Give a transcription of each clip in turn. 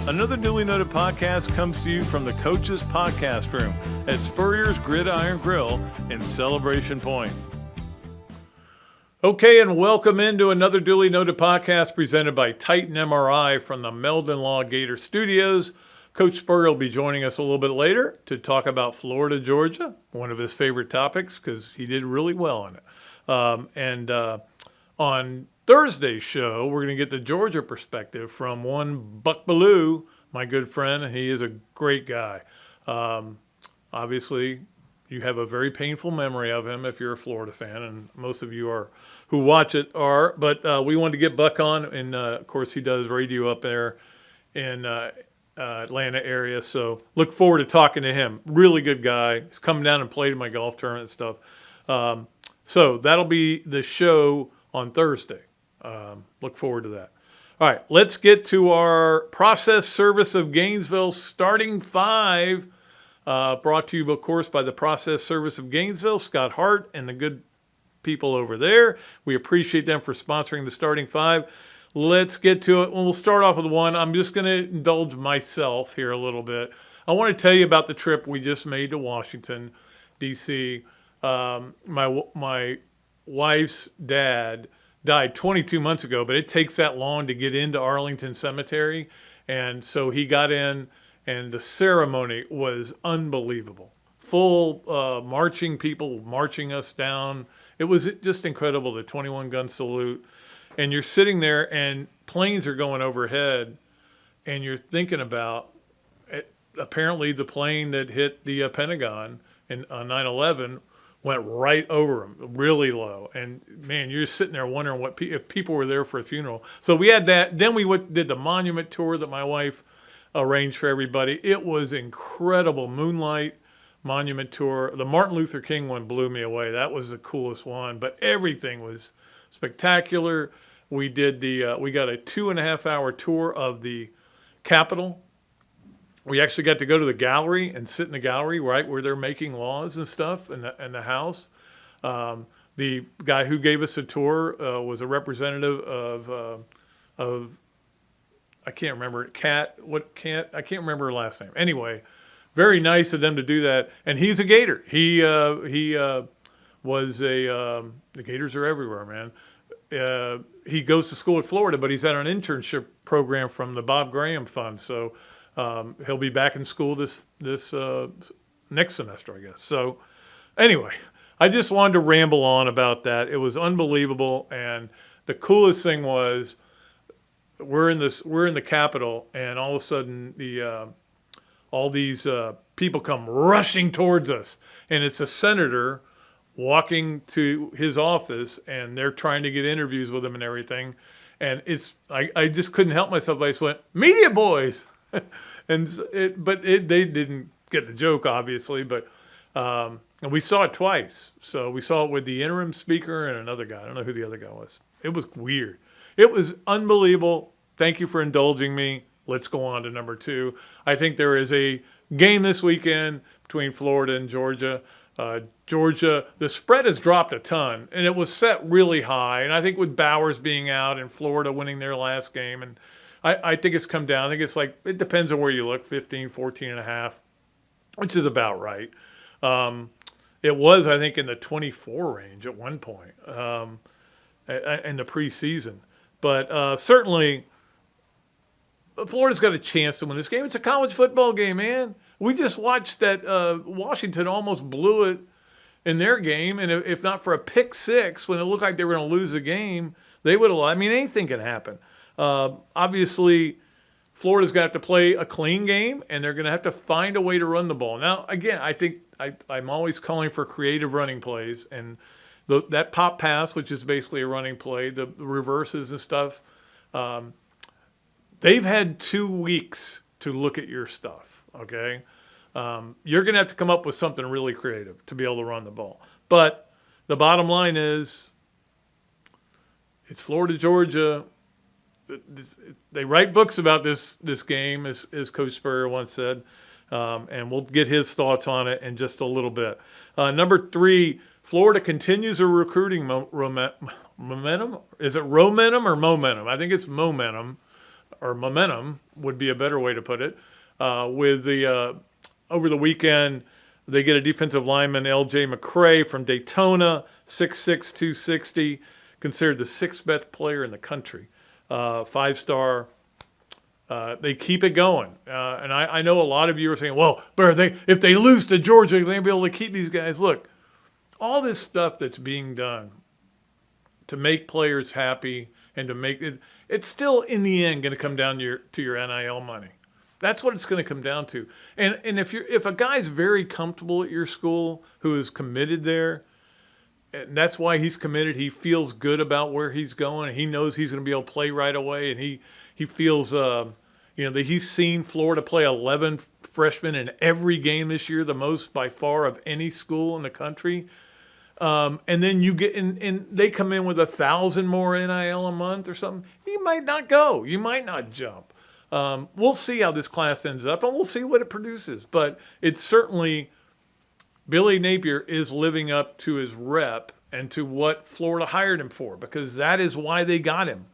Another Dooley Noted podcast comes to you from the Coach's Podcast Room at Spurrier's Gridiron Grill in Celebration Point. Okay, and welcome into another Dooley Noted podcast presented by Titan MRI from the Meldon Law Gator Studios. Coach Spurrier will be joining us a little bit later to talk about Florida, Georgia, one of his favorite topics because he did really well in it. On Thursday's show, we're going to get the Georgia perspective from one Buck Ballou, my good friend. He is a great guy. Obviously, you have a very painful memory of him if you're a Florida fan, and most of you are who watch it are. But we wanted to get Buck on, and of course, he does radio up there in Atlanta area. So look forward to talking to him. Really good guy. He's come down and played in my golf tournament and stuff. So that'll be the show on Thursday. Look forward to that. All right, let's get to our Process Service of Gainesville starting five, brought to you, of course, by the Process Service of Gainesville, Scott Hart, and the good people over there. We appreciate them for sponsoring the starting five. Let's get to it. We'll start off with one. I'm just going to indulge myself here a little bit. I want to tell you about the trip we just made to Washington, D.C. My wife's dad died 22 months ago, but it takes that long to get into Arlington Cemetery. And so he got in, and the ceremony was unbelievable. Full marching people marching us down. It was just incredible, the 21-gun salute. And you're sitting there, and planes are going overhead, and you're thinking about apparently the plane that hit the Pentagon on 9/11 went right over them, really low. And, man, you're sitting there wondering if people were there for a funeral. So we had that. Then we did the monument tour that my wife arranged for everybody. It was incredible. Moonlight monument tour. The Martin Luther King one blew me away. That was the coolest one. But everything was spectacular. We did we got a 2.5-hour tour of the Capitol. We actually got to go to the gallery and sit in the gallery, right, where they're making laws and stuff in the House. The guy who gave us a tour was a representative of I can't remember I can't remember her last name. Anyway, very nice of them to do that. And he's a Gator. He was the Gators are everywhere, man. He goes to school at Florida, but he's at an internship program from the Bob Graham Fund. So he'll be back in school this next semester, I guess. So anyway, I just wanted to ramble on about that. It was unbelievable, and the coolest thing was we're in the Capitol, and all of a sudden all these people come rushing towards us, and it's a senator walking to his office, and they're trying to get interviews with him and everything. And I just couldn't help myself. I just went, "Media boys." They didn't get the joke, obviously, but and we saw it twice. So we saw it with the interim speaker and another guy. I don't know who the other guy was. It was weird. It was unbelievable. Thank you for indulging me. Let's go on to number two. I think there is a game this weekend between Florida and Georgia. Georgia, the spread has dropped a ton, and it was set really high. And I think with Bowers being out and Florida winning their last game, and I think it's come down. I think it's like, it depends on where you look, 15, 14.5, which is about right. It was, I think, in the 24 range at one point in the preseason. But certainly, Florida's got a chance to win this game. It's a college football game, man. We just watched that Washington almost blew it in their game, and if not for a pick six, when it looked like they were going to lose the game, they would have. I mean, anything can happen. Obviously, Florida's going to have to play a clean game, and they're going to have to find a way to run the ball. Now, again, I think I'm always calling for creative running plays, and that pop pass, which is basically a running play, the reverses and stuff, they've had 2 weeks to look at your stuff, okay? You're going to have to come up with something really creative to be able to run the ball. But the bottom line is, it's Florida, Georgia. They write books about this game, as Coach Spurrier once said, and we'll get his thoughts on it in just a little bit. Number 3, Florida continues a recruiting momentum. Is it momentum or momentum? I think it's momentum or momentum would be a better way to put it. With the over the weekend, they get a defensive lineman, L.J. McCray from Daytona, 6'6", 260, considered the sixth best player in the country, 5-star. They keep it going. And I know a lot of you are saying, well, but if they lose to Georgia, they'll be able to keep these guys. Look, all this stuff that's being done to make players happy and to make it, it's still in the end going to come down to your NIL money. That's what it's going to come down to. And if a guy's very comfortable at your school who is committed there, and that's why he's committed, he feels good about where he's going, he knows he's going to be able to play right away, and he feels that he's seen Florida play 11 freshmen in every game this year, the most by far of any school in the country. And then you get and they come in with 1,000 more NIL a month or something. You might not go. You might not jump. We'll see how this class ends up, and we'll see what it produces. But it's certainly Billy Napier is living up to his rep and to what Florida hired him for, because that is why they got him.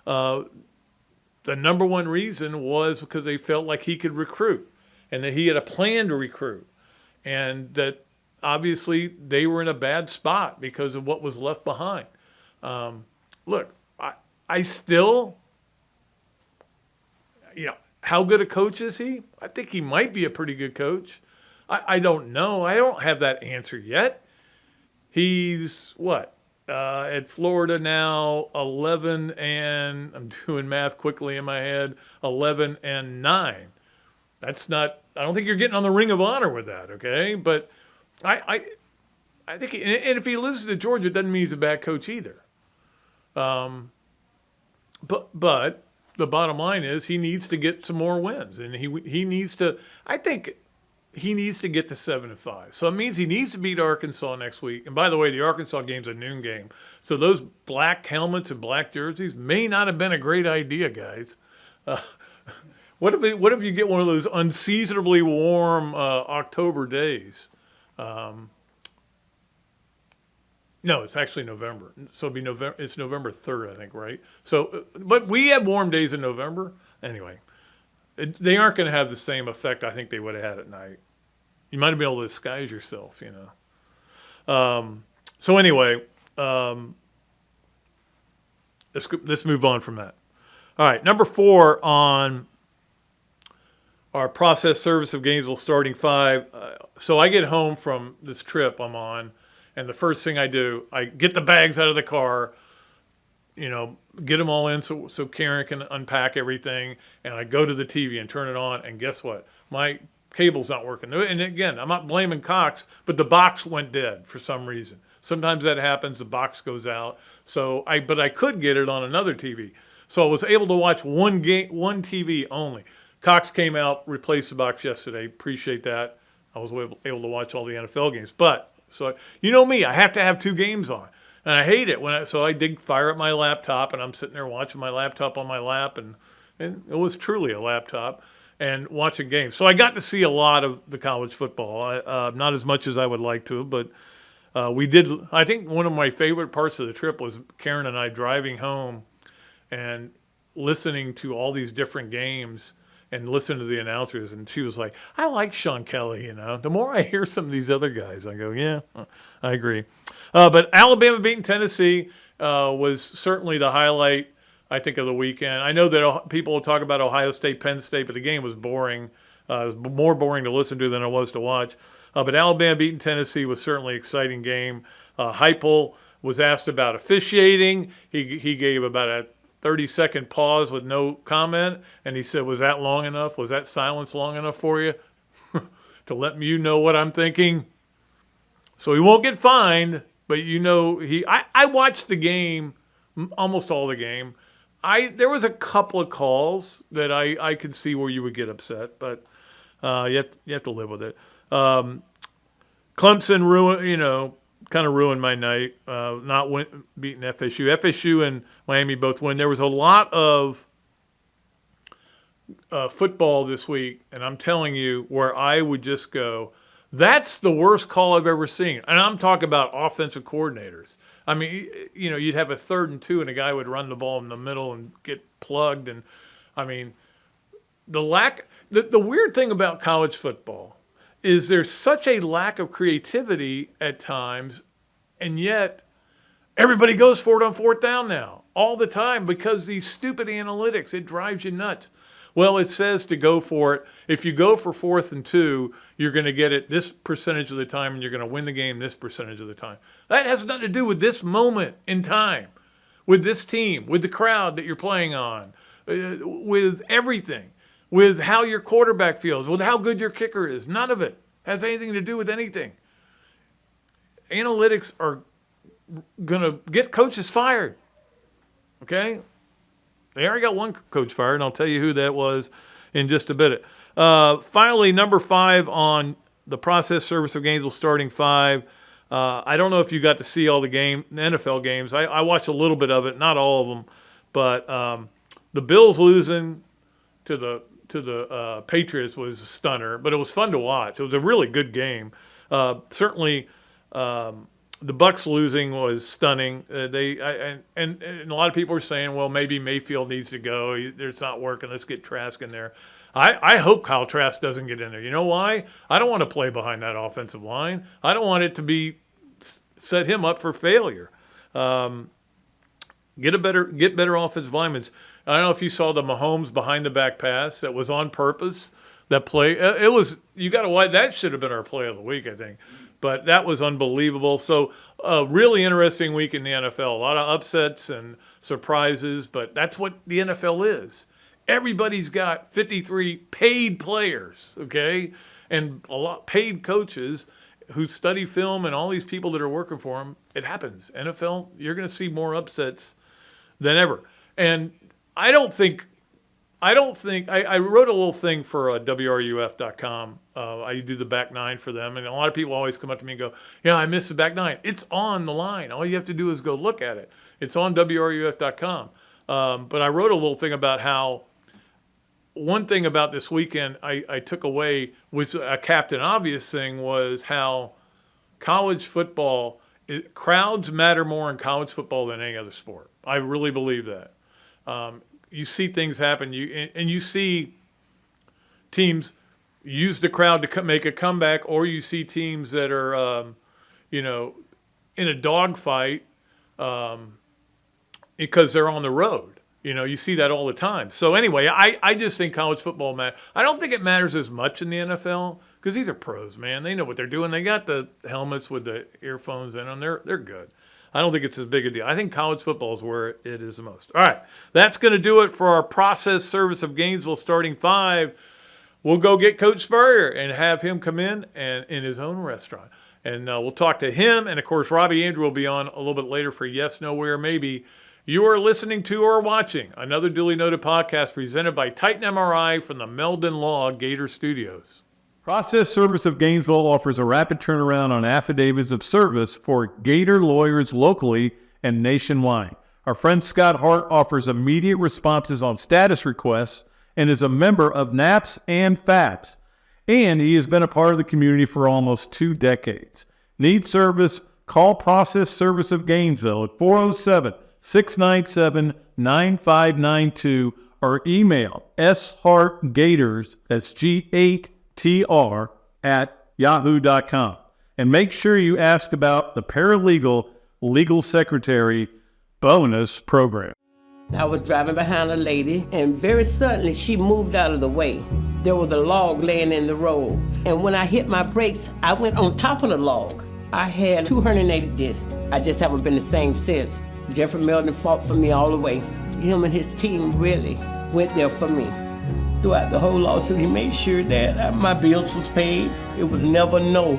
The number one reason was because they felt like he could recruit and that he had a plan to recruit, and that obviously they were in a bad spot because of what was left behind. Look, I still, how good a coach is he? I think he might be a pretty good coach. I don't know. I don't have that answer yet. He's at Florida now, 11 and I'm doing math quickly in my head, 11-9. That's not. I don't think you're getting on the Ring of Honor with that, okay? But I think, and if he loses to Georgia, it doesn't mean he's a bad coach either. But the bottom line is he needs to get some more wins, and he needs to. I think he needs to get to 7-5. So it means he needs to beat Arkansas next week. And by the way, the Arkansas game's a noon game, so those black helmets and black jerseys may not have been a great idea, guys. What if you get one of those unseasonably warm October days? No, it's actually November. So it'll be November. It's November 3rd, I think, right? So, but we have warm days in November. Anyway, they aren't going to have the same effect I think they would have had at night. You might have been able to disguise yourself, So anyway, let's move on from that. All right, number 4 on our process service of Gainesville starting 5. So I get home from this trip I'm on, and the first thing I do, I get the bags out of the car, get them all in so Karen can unpack everything, and I go to the TV and turn it on, and guess what? My cable's not working. And again, I'm not blaming Cox, but the box went dead for some reason. Sometimes that happens, the box goes out. But I could get it on another TV. So I was able to watch one TV only. Cox came out, replaced the box yesterday. Appreciate that. I was able to watch all the NFL games. But, so you know me, I have to have 2 games on. And I hate it so I did fire up my laptop, and I'm sitting there watching my laptop on my lap, and it was truly a laptop, and watching games. So I got to see a lot of the college football. Not as much as I would like to, but we did. I think one of my favorite parts of the trip was Karen and I driving home and listening to all these different games and listening to the announcers. And she was like, I like Sean Kelly, The more I hear some of these other guys, I go, yeah, I agree. But Alabama beating Tennessee was certainly the highlight, I think, of the weekend. I know that people will talk about Ohio State, Penn State, but the game was boring. It was more boring to listen to than it was to watch. But Alabama beating Tennessee was certainly an exciting game. Heupel was asked about officiating. He gave about a 30-second pause with no comment, and he said, was that long enough? Was that silence long enough for you to let you know what I'm thinking? So he won't get fined, but I watched the game, almost all the game. There was a couple of calls that I could see where you would get upset, but you have to live with it. Clemson kind of ruined my night, beating FSU. FSU and Miami both win. There was a lot of football this week, and I'm telling you, where I would just go, that's the worst call I've ever seen. And I'm talking about offensive coordinators. I mean, you'd have a 3rd and 2, and a guy would run the ball in the middle and get plugged. And I mean, the weird thing about college football is there's such a lack of creativity at times, and yet everybody goes for it on fourth down now all the time because these stupid analytics, it drives you nuts. Well, it says to go for it. If you go for 4th and 2, you're going to get it this percentage of the time, and you're going to win the game this percentage of the time. That has nothing to do with this moment in time, with this team, with the crowd that you're playing on, with everything, with how your quarterback feels, with how good your kicker is. None of it has anything to do with anything. Analytics are going to get coaches fired, okay? They already got one coach fired, and I'll tell you who that was in just a bit. Finally, number 5 on the process service of Gainesville starting 5. I don't know if you got to see all the NFL games. I watched a little bit of it, not all of them. But the Bills losing to the Patriots was a stunner, but it was fun to watch. It was a really good game. Certainly, the Bucs losing was stunning. And a lot of people are saying, well, maybe Mayfield needs to go. It's not working. Let's get Trask in there. I hope Kyle Trask doesn't get in there. You know why? I don't want to play behind that offensive line. I don't want it to set him up for failure. Get better offensive linemen. I don't know if you saw the Mahomes behind the back pass that was on purpose. That play, you got to watch. That should have been our play of the week, I think. But that was unbelievable. So a really interesting week in the NFL. A lot of upsets and surprises, but that's what the NFL is. Everybody's got 53 paid players, okay, and a lot paid coaches who study film and all these people that are working for them. It happens. NFL, you're going to see more upsets than ever. And I wrote a little thing for WRUF.com. I do the back nine for them, and a lot of people always come up to me and go, yeah, I missed the back nine. It's on the line. All you have to do is go look at it. It's on WRUF.com. But I wrote a little thing about how one thing about this weekend I took away was a Captain Obvious thing was how college football, crowds matter more in college football than any other sport. I really believe that. You see things happen, you see teams use the crowd to make a comeback, or you see teams that are, in a dogfight because they're on the road. You see that all the time. So anyway, I just think college football matters. I don't think it matters as much in the NFL because these are pros, man. They know what they're doing. They got the helmets with the earphones in them. They're good. I don't think it's as big a deal. I think college football is where it is the most. All right, that's going to do it for our process service of Gainesville starting 5. We'll go get Coach Spurrier and have him come in his own restaurant. And we'll talk to him. And, of course, Robbie Andrew will be on a little bit later for Yes, No, Where, Maybe. You are listening to or watching another duly noted podcast presented by Titan MRI from the Meldon Law Gator Studios. Process Service of Gainesville offers a rapid turnaround on affidavits of service for Gator lawyers locally and nationwide. Our friend Scott Hart offers immediate responses on status requests and is a member of NAPS and FAPS. And he has been a part of the community for almost 2 decades. Need service? Call Process Service of Gainesville at 407-697-9592 or email shartgators, that's G8TR, at yahoo.com. And make sure you ask about the paralegal legal secretary bonus program. I was driving behind a lady, and very suddenly she moved out of the way. There was a log laying in the road, and when I hit my brakes, I went on top of the log. I had 280 discs. I just haven't been the same since. Jeffrey Meldon fought for me all the way. Him and his team really went there for me. Throughout the whole lawsuit, he made sure that my bills was paid. It was never no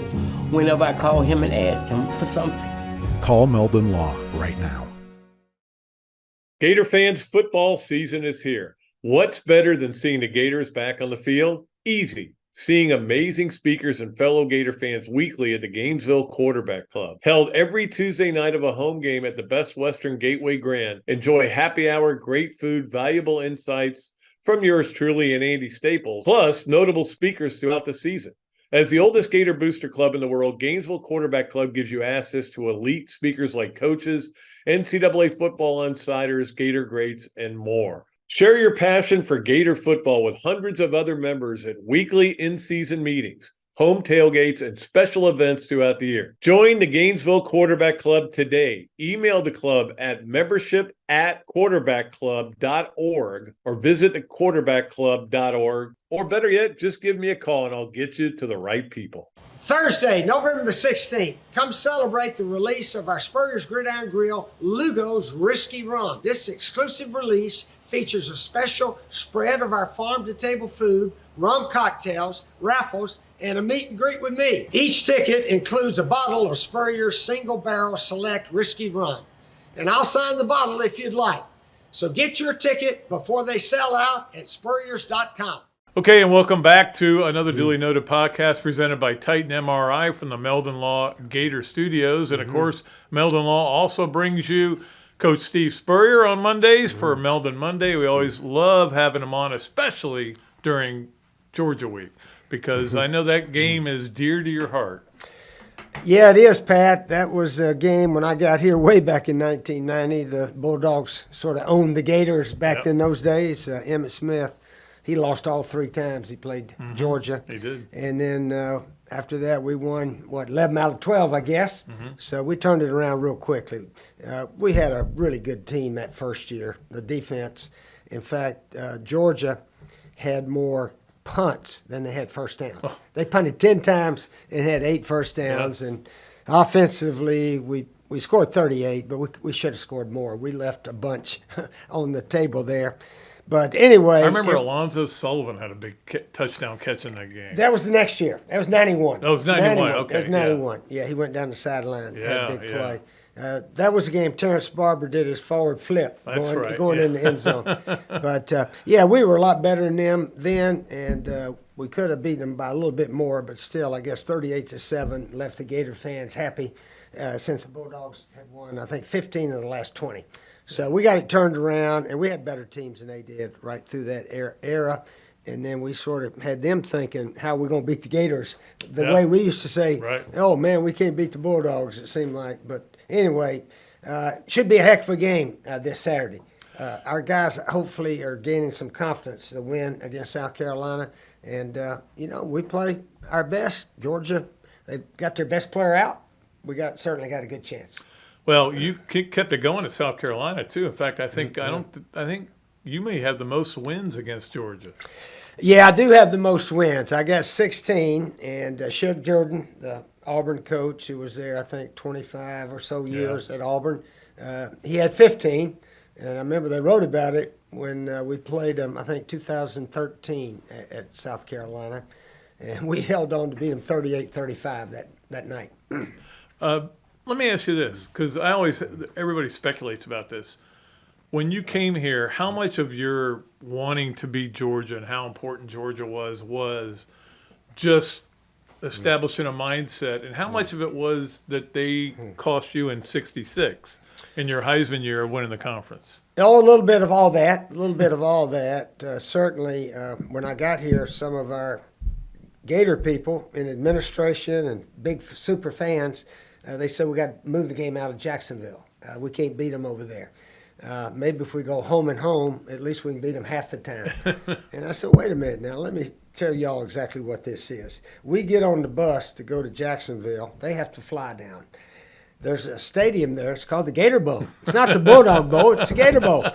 whenever I called him and asked him for something. Call Meldon Law right now. Gator fans, football season is here. What's better than seeing the Gators back on the field? Easy. Seeing amazing speakers and fellow Gator fans weekly at the Gainesville Quarterback Club. Held every Tuesday night of a home game at the Best Western Gateway Grand. Enjoy happy hour, great food, valuable insights from yours truly and Andy Staples, plus notable speakers throughout the season. As the oldest Gator booster club in the world, Gainesville Quarterback Club gives you access to elite speakers like coaches, NCAA football insiders, Gator greats, and more. Share your passion for Gator football with hundreds of other members at weekly in-season meetings, home tailgates, and special events throughout the year. Join the Gainesville Quarterback Club today. Email the club at membership@quarterbackclub.org or visit thequarterbackclub.org. Or better yet, just give me a call and I'll get you to the right people. Thursday, November the 16th, come celebrate the release of our Spurrier's Gridiron Grill, Lugo's Risky Rum. This exclusive release features a special spread of our farm-to-table food, rum cocktails, raffles, and a meet and greet with me. Each ticket includes a bottle of Spurrier's Single Barrel Select Risky Rum. And I'll sign the bottle if you'd like. So get your ticket before they sell out at spurriers.com. Okay, and welcome back to another Dooley Noted podcast presented by Titan MRI from the Meldon Law Gator Studios. And, of course, Meldon Law also brings you Coach Steve Spurrier on Mondays for Meldon Monday. We always love having him on, especially during Georgia week, because I know that game is dear to your heart. Yeah, it is, Pat. That was a game when I got here way back in 1990. The Bulldogs sort of owned the Gators back in those days. Emmitt Smith, he lost all 3 times he played Georgia. He did. And then after that, we won, 11 out of 12, I guess. So we turned it around real quickly. We had a really good team that first year, the defense. In fact, Georgia had more punts than they had first downs. Oh. They punted 10 times and had 8 first downs. And offensively, we scored 38, but we should have scored more. We left a bunch on the table there. But anyway. I remember Alonzo Sullivan had a big touchdown catch in that game. That was the next year. That was 91. That was 91. Okay. That was 91. Yeah, he went down the sideline. Yeah, had a big play. That was a game Terrence Barber did his forward flip going in the end zone. But, we were a lot better than them then, and we could have beaten them by a little bit more, but still, I guess 38-7 left the Gator fans happy since the Bulldogs had won, I think, 15 of the last 20. So we got it turned around, and we had better teams than they did right through that era. And then we sort of had them thinking, how are we going to beat the Gators? The way we used to say, oh, man, we can't beat the Bulldogs, it seemed like. But anyway, should be a heck of a game this Saturday. Our guys hopefully are gaining some confidence to win against South Carolina. And, we play our best. Georgia, they've got their best player out. We certainly got a good chance. Well, you kept it going at South Carolina too. In fact, I think you may have the most wins against Georgia. Yeah, I do have the most wins. I got 16, and Shug Jordan, the Auburn coach who was there, I think 25 or so years at Auburn, he had 15, and I remember they wrote about it when we played them, I think 2013 at South Carolina, and we held on to beat them 38-35 that night. Let me ask you this, because everybody speculates about this. When you came here, how much of your wanting to beat Georgia and how important Georgia was just establishing a mindset, and how much of it was that they cost you in '66 in your Heisman year of winning the conference? Oh, a little bit of all that. Certainly, when I got here, some of our Gator people in administration and big super fans, they said we got to move the game out of Jacksonville. We can't beat them over there. Maybe if we go home and home, at least we can beat them half the time. And I said, wait a minute now, let me tell y'all exactly what this is. We get on the bus to go to Jacksonville. They have to fly down. There's a stadium there. It's called the Gator Bowl. It's not the Bulldog Bowl. It's the Gator Bowl.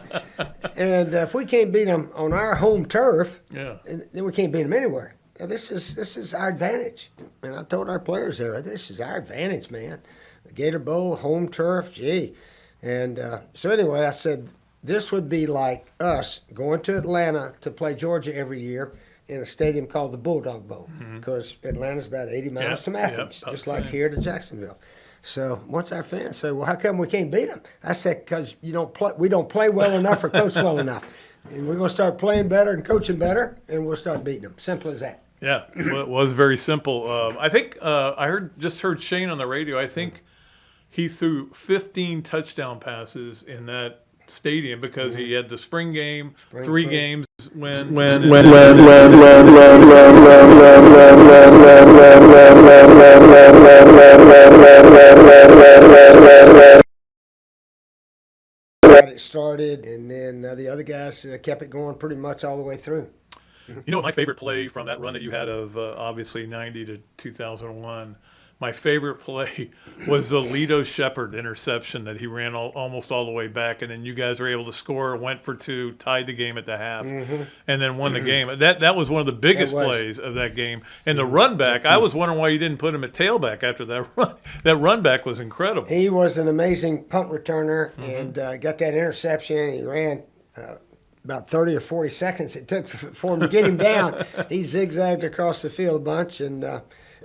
And if we can't beat them on our home turf, then we can't beat them anywhere. This is our advantage. And I told our players there, this is our advantage, man. The Gator Bowl, home turf, gee. And so anyway, I said, this would be like us going to Atlanta to play Georgia every year in a stadium called the Bulldog Bowl, because Atlanta's about 80 miles from Athens, just like here to Jacksonville. So once our fans say, well, how come we can't beat them? I said, because we don't play well enough or coach well enough. And we're going to start playing better and coaching better, and we'll start beating them. Simple as that. Yeah, well, it was very simple. I think I heard Shane on the radio. I think he threw 15 touchdown passes in that stadium because he had the spring game, three games when got it started, and then the other guys kept it going pretty much all the way through. You know what my favorite play from that run that you had of obviously 90 to 2001, my favorite play was the Lito Shepherd interception that he ran almost all the way back, and then you guys were able to score, went for two, tied the game at the half, and then won the game. That was one of the biggest plays of that game. And the run back, I was wondering why you didn't put him at tailback after that run. That run back was incredible. He was an amazing punt returner and got that interception. He ran about 30 or 40 seconds it took for him to get him down. He zigzagged across the field a bunch, and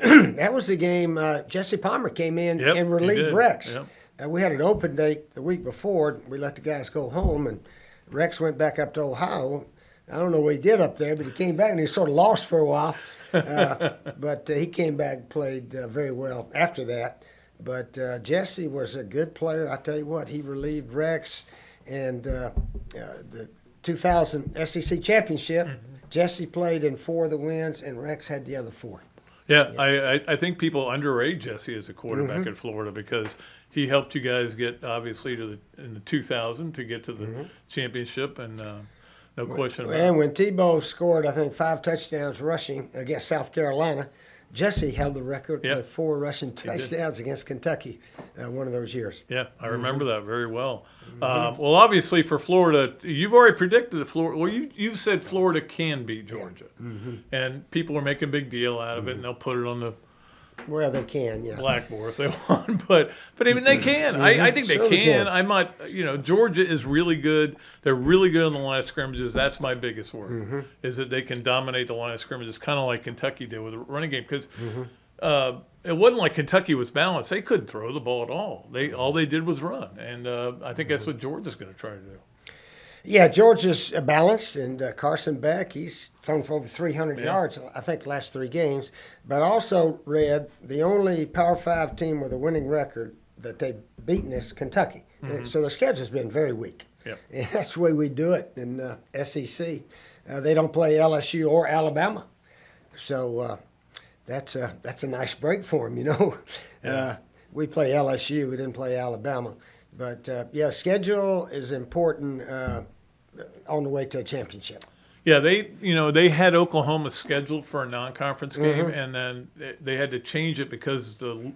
that was the game Jesse Palmer came in and relieved Rex. We had an open date the week before. We let the guys go home, and Rex went back up to Ohio. I don't know what he did up there, but he came back, and he sort of lost for a while. But he came back and played very well after that. But Jesse was a good player. I tell you what, he relieved Rex. And the 2000 SEC championship, Jesse played in 4 of the wins, and Rex had the other 4. Yeah, I think people underrate Jesse as a quarterback at Florida because he helped you guys get obviously in the 2000 to get to the championship, and no question about it. And when Tebow scored, I think 5 touchdowns rushing against South Carolina, Jesse held the record with 4 rushing touchdowns against Kentucky one of those years. Yeah, I remember that very well. Well, obviously for Florida, you've already predicted that Florida. Well, you've said Florida can beat Georgia, and people are making a big deal out of it, and they'll put it on the they can, blackboard if they want. But I mean, they can. I think they can. I'm not. Georgia is really good. They're really good on the line of scrimmages. That's my biggest worry is that they can dominate the line of scrimmages, kind of like Kentucky did with the running game. Because it wasn't like Kentucky was balanced. They couldn't throw the ball at all. All they did was run, and I think that's what Georgia's going to try to do. Yeah, Georgia's balanced, and Carson Beck, he's thrown for over 300 yards, I think, the last 3 games. But also read the only Power 5 team with a winning record that they've beaten is Kentucky. So their schedule's been very weak. And that's the way we do it in SEC. They don't play LSU or Alabama. So that's a nice break for them, We play LSU, we didn't play Alabama. But, schedule is important on the way to a championship. Yeah, they had Oklahoma scheduled for a non-conference game, and then they had to change it because the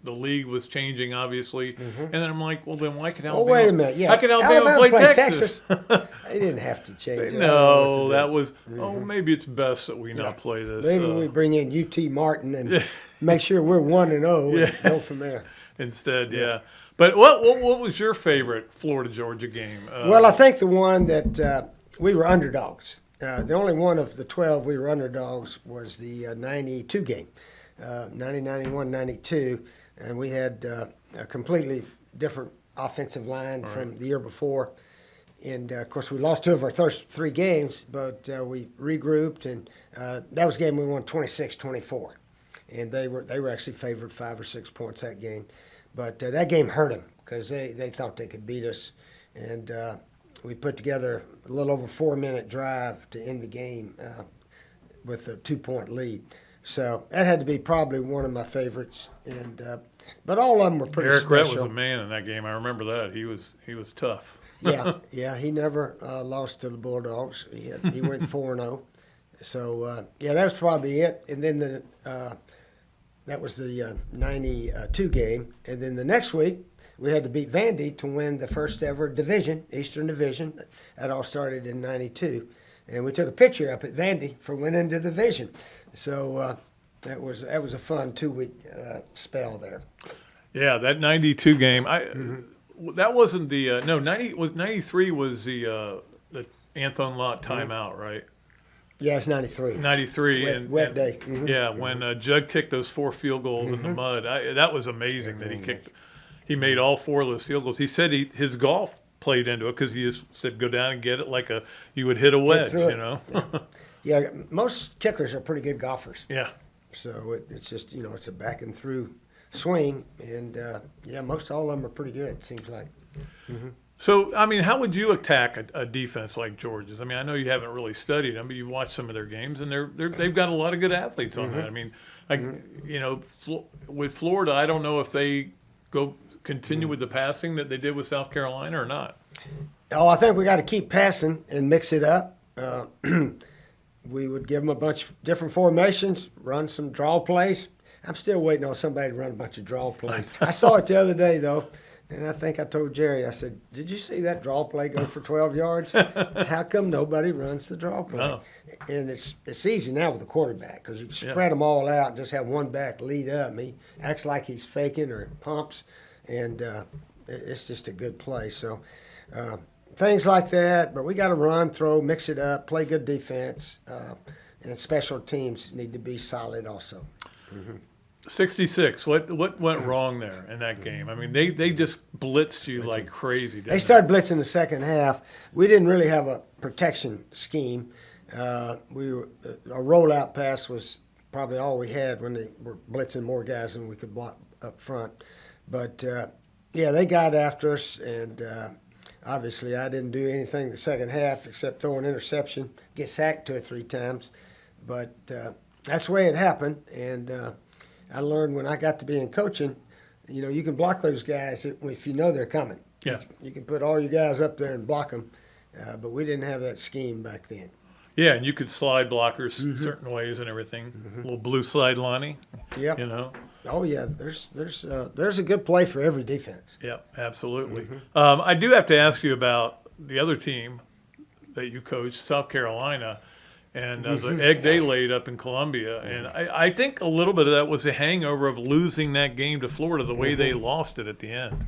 league was changing, obviously. And then I'm like, well, then why could Alabama? Well, wait a minute. Yeah, how could Alabama play Texas? They didn't have to change it. No, that was. Maybe it's best that we not play this. Maybe we bring in UT Martin and make sure we're 1-0 and go from there. Instead, But what was your favorite Florida-Georgia game? Well, I think the one that we were underdogs. The only one of the 12 we were underdogs was the 92 game, 91, 92. And we had a completely different offensive line from the year before. And, of course, we lost 2 of our first 3 games, but we regrouped. And that was a game we won 26-24. And they were actually favored 5 or 6 points that game. But that game hurt them because they thought they could beat us. And we put together a little over 4-minute drive to end the game with a 2-point lead. So that had to be probably one of my favorites. And but all of them were pretty special. Eric Rhett was a man in that game. I remember that. He was tough. Yeah. He never lost to the Bulldogs. He went 4-0. So, that was probably it. And then that was the 92 game. And then the next week, we had to beat Vandy to win the first ever division, Eastern Division. That all started in 92. And we took a picture up at Vandy for winning the division. So that was a fun 2-week spell there. Yeah, that 92 game. That wasn't the 93 was the Anthony Lott timeout, right? Yeah, it's 93. 93. Wet day. Yeah, when Judd kicked those 4 field goals in the mud. That was amazing that he kicked. He made all 4 of those field goals. He said his golf played into it because he just said go down and get it like you would hit a wedge, Yeah, most kickers are pretty good golfers. Yeah. So it's just, it's a back and through swing. And, most all of them are pretty good, it seems like. So, I mean, how would you attack a defense like Georgia's? I mean, I know you haven't really studied them, but you've watched some of their games, and they've got a lot of good athletes on that. I mean, with Florida, I don't know if they go continue with the passing that they did with South Carolina or not? Oh, I think we got to keep passing and mix it up. We would give them a bunch of different formations, run some draw plays. I'm still waiting on somebody to run a bunch of draw plays. I saw it the other day, though, and I think I told Jerry, I said, did you see that draw play go for 12 yards? How come nobody runs the draw play? No. And it's easy now with the quarterback because you can spread them all out and just have one back lead up. And he acts like he's faking or pumps, and it's just a good play. So things like that, but we got to run, throw, mix it up, play good defense, and special teams need to be solid also. 66. What went wrong there in that game? I mean, they just blitzed you like crazy. They started blitzing the second half. We didn't really have a protection scheme. Our rollout pass was probably all we had when they were blitzing more guys than we could block up front. But they got after us, and obviously I didn't do anything the second half except throw an interception, get sacked 2 or 3 times. But that's the way it happened, and I learned when I got to be in coaching, you can block those guys if you know they're coming. Yeah. You can put all your guys up there and block them, but we didn't have that scheme back then. Yeah, and you could slide blockers certain ways and everything. Little blue slide Lonnie. Yeah. Oh yeah, there's a good play for every defense. Yep, absolutely. I do have to ask you about the other team that you coached, South Carolina, and the egg they laid up in Columbia. And I think a little bit of that was a hangover of losing that game to Florida, the way they lost it at the end.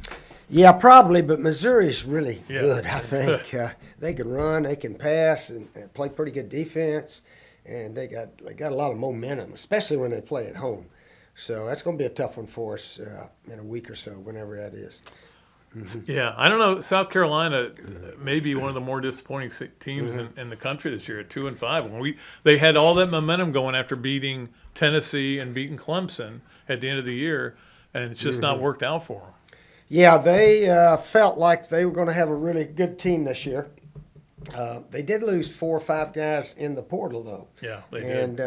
Yeah, probably, but Missouri's really good, I think. They can run, they can pass, and play pretty good defense, and they got a lot of momentum, especially when they play at home. So that's going to be a tough one for us in a week or so, whenever that is. Yeah, I don't know. South Carolina may be one of the more disappointing teams in the country this year at 2-5. When they had all that momentum going after beating Tennessee and beating Clemson at the end of the year, and it's just not worked out for them. Yeah, they felt like they were going to have a really good team this year. They did lose 4 or 5 guys in the portal, though. Yeah, they did.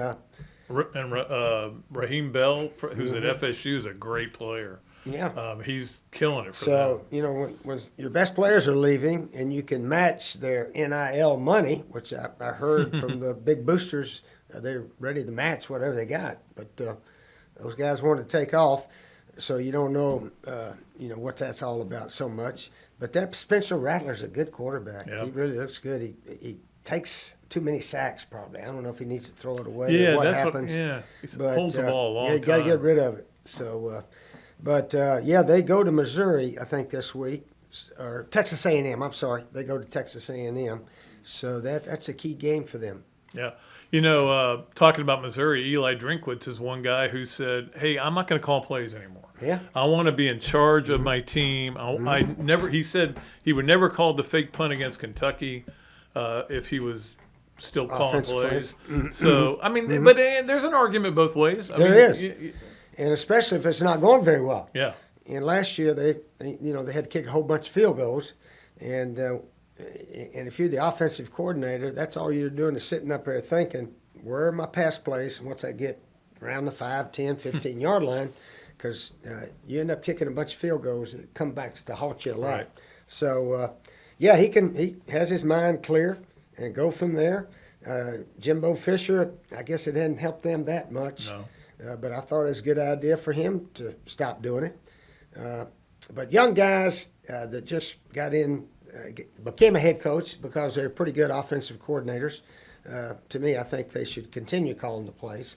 And Raheem Bell, who's at FSU, is a great player. Yeah. He's killing it for them. So, when your best players are leaving and you can match their NIL money, which I heard from the big boosters, they're ready to match whatever they got. But those guys want to take off, so you don't know, what that's all about so much. But that Spencer Rattler's a good quarterback. Yep. He really looks good. He takes too many sacks probably. I don't know if he needs to throw it away yeah, or what that's happens. He holds the ball a long time. You got to get rid of it. So, they go to Missouri, I think, this week, or Texas A&M. I'm sorry, they go to Texas A&M. So that's a key game for them. Yeah. Talking about Missouri, Eli Drinkwitz is one guy who said, hey, I'm not going to call plays anymore. Yeah. I want to be in charge of my team. He said he would never call the fake punt against Kentucky if he was still calling plays. So, I mean, but there's an argument both ways. There is. And especially if it's not going very well. Yeah. And last year they had to kick a whole bunch of field goals, and if you're the offensive coordinator, that's all you're doing is sitting up there thinking, where are my pass plays, and once I get around the 5, 10, 15-yard line, because you end up kicking a bunch of field goals and it comes back to haunt you a lot. Right. So, he has his mind clear and go from there. Jimbo Fisher, I guess it didn't help them that much. No. But I thought it was a good idea for him to stop doing it. But young guys that just got in, became a head coach because they're pretty good offensive coordinators. To me, I think they should continue calling the plays.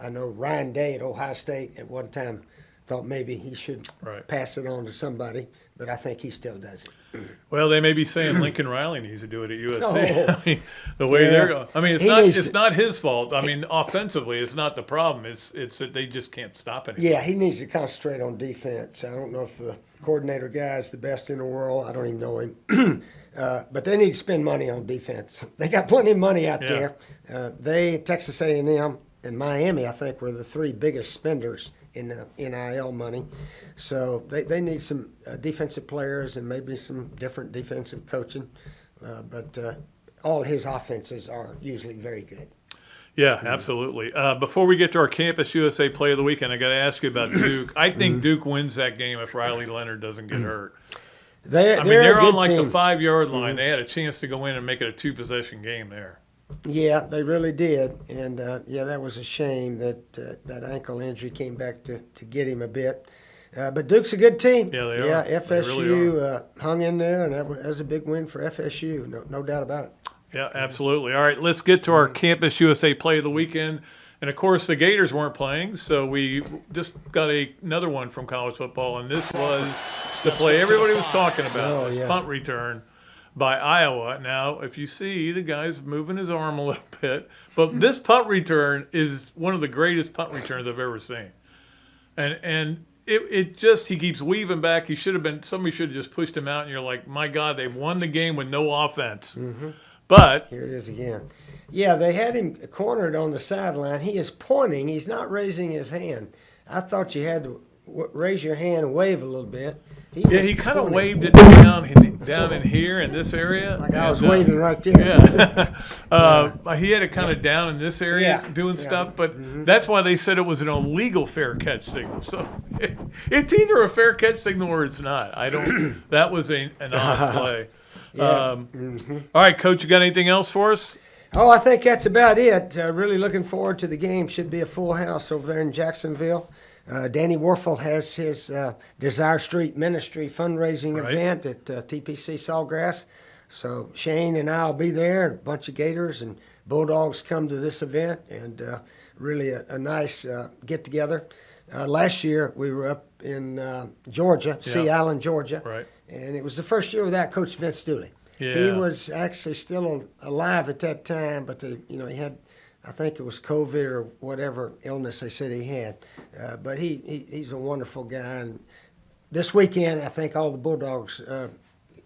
I know Ryan Day at Ohio State at one time thought maybe he should pass it on to somebody, but I think he still does it. Well, they may be saying Lincoln Riley needs to do it at USC. Oh. I mean, the way they're going. I mean, it's not his fault. I mean, offensively, it's not the problem. It's that they just can't stop it. Yeah, he needs to concentrate on defense. I don't know if the coordinator guy is the best in the world. I don't even know him. But they need to spend money on defense. They got plenty of money out there. Texas A&M, and Miami, I think, were the 3 biggest spenders in NIL money. So they need some defensive players and maybe some different defensive coaching. But all his offenses are usually very good. Yeah, absolutely. Before we get to our Campus USA Play of the Weekend, I got to ask you about Duke. I think Duke wins that game if Riley Leonard doesn't get hurt. They're on like the 5-yard line. They had a chance to go in and make it a 2-possession game there. Yeah, they really did, and that was a shame that that ankle injury came back to get him a bit. But Duke's a good team. Yeah, they are. Yeah, FSU They really are. hung in there, and that was a big win for FSU, no doubt about it. Yeah, absolutely. All right, let's get to our Campus USA Play of the Weekend. And, of course, the Gators weren't playing, so we just got another one from college football, and this was the play everybody was talking about, this punt return by Iowa. Now, if you see, the guy's moving his arm a little bit, but this punt return is one of the greatest punt returns I've ever seen. And it just, he keeps weaving back. Somebody should have just pushed him out, and you're like, my God, they've won the game with no offense. But here it is again. Yeah, they had him cornered on the sideline. He is pointing. He's not raising his hand. I thought you had to raise your hand and wave a little bit. He kind of waved it down in here in this area. Like I was waving right there. Yeah. He had it kind of down in this area doing stuff, but that's why they said it was an illegal fair catch signal. So it's either a fair catch signal or it's not. That was an odd play. All right, Coach, you got anything else for us? Oh, I think that's about it. Really looking forward to the game. Should be a full house over there in Jacksonville. Danny Warfel has his Desire Street Ministry fundraising event at TPC Sawgrass. So Shane and I will be there. A bunch of Gators and Bulldogs come to this event, and really a nice get-together. Last year we were up in Georgia, Sea Island, Georgia. Right. And it was the first year without Coach Vince Dooley. Yeah. He was actually still alive at that time, but he had, I think it was COVID or whatever illness they said he had. But he's a wonderful guy. And this weekend, I think all the Bulldogs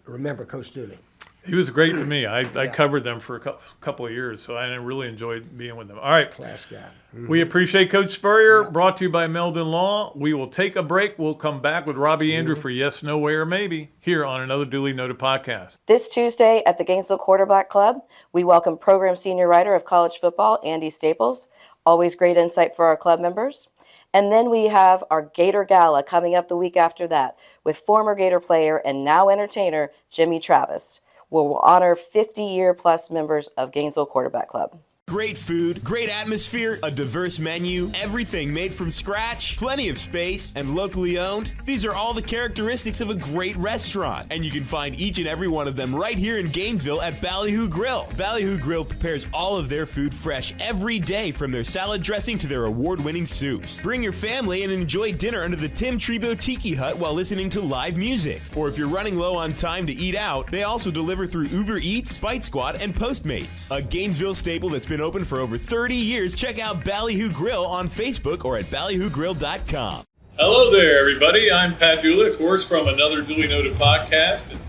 remember Coach Dooley. He was great to me. I covered them for a couple of years, so I really enjoyed being with them. All right. Class guy. We appreciate Coach Spurrier, brought to you by Meldon Law. We will take a break. We'll come back with Robbie Andrew for Yes, No Way, or Maybe here on another Dooley Noted podcast. This Tuesday at the Gainesville Quarterback Club, we welcome program senior writer of college football, Andy Staples. Always great insight for our club members. And then we have our Gator Gala coming up the week after that with former Gator player and now entertainer Jimmy Travis. We'll honor 50-year-plus members of Gainesville Quarterback Club. Great food, great atmosphere, a diverse menu, everything made from scratch, plenty of space, and locally owned. These are all the characteristics of a great restaurant, and you can find each and every one of them right here in Gainesville at Ballyhoo Grill. Ballyhoo Grill prepares all of their food fresh every day, from their salad dressing to their award-winning soups. Bring your family and enjoy dinner under the Tim Trebo Tiki Hut while listening to live music. Or if you're running low on time to eat out, they also deliver through Uber Eats, Bite Squad, and Postmates. A Gainesville staple that's been open for over 30 years. Check out Ballyhoo Grill on Facebook or at ballyhoogrill.com. Hello there, everybody. I'm Pat Dooley, of course, from another Dooley Noted podcast. And